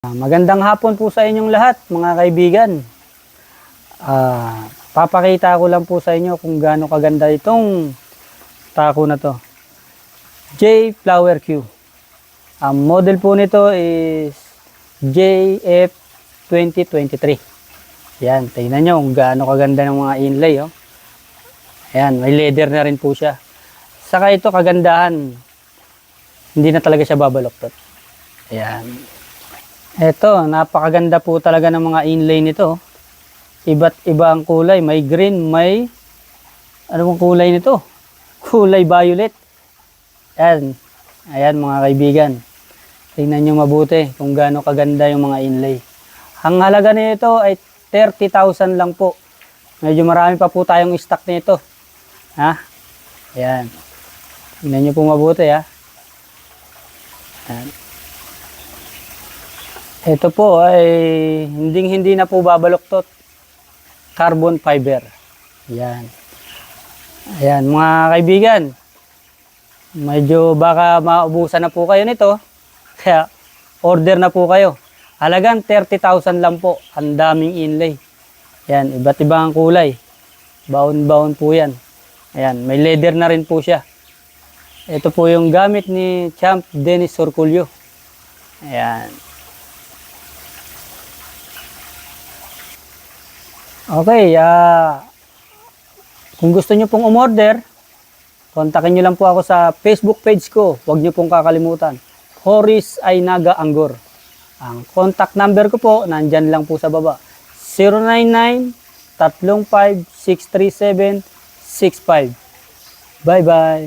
Magandang hapon po sa inyong lahat, mga kaibigan. Papakita ko lang po sa inyo kung gaano kaganda itong tako na to. J Flower Q. Ang model po nito is JF 2023. Yan, tingnan nyo kung gaano kaganda ng mga inlay. Oh. Ayan, may leather na rin po siya. Saka ito kagandahan, hindi na talaga siya babaloktot. Ayan. Ito, napakaganda po talaga ng mga inlay nito. Iba't iba ang kulay. May green, may... Ano bang kulay nito? Kulay violet. Ayan. Ayan mga kaibigan. Tingnan nyo mabuti kung gaano kaganda yung mga inlay. Ang halaga nito ay 30,000 lang po. Medyo marami pa po tayong stock nito. Ha? Ayan. Tingnan nyo po mabuti ha. Ayan. Ito po ay hindi na po babaluktot. Carbon fiber. Yan. Ayan mga kaibigan. Medyo baka maubusan na po kayo nito. Kaya order na po kayo. Halagang 30,000 lang po. Ang daming inlay. Yan. Iba't ibang kulay. Baon-baon po yan. Ayan. May leather na rin po siya. Ito po yung gamit ni Champ Dennis Sorculio. Ayan. Okay, kung gusto nyo pong umorder, kontakin nyo lang po ako sa Facebook page ko. Huwag nyo pong kakalimutan. Horis Ainaga Anggor. Ang contact number ko po, nandyan lang po sa baba. 099-3563765. Bye-bye.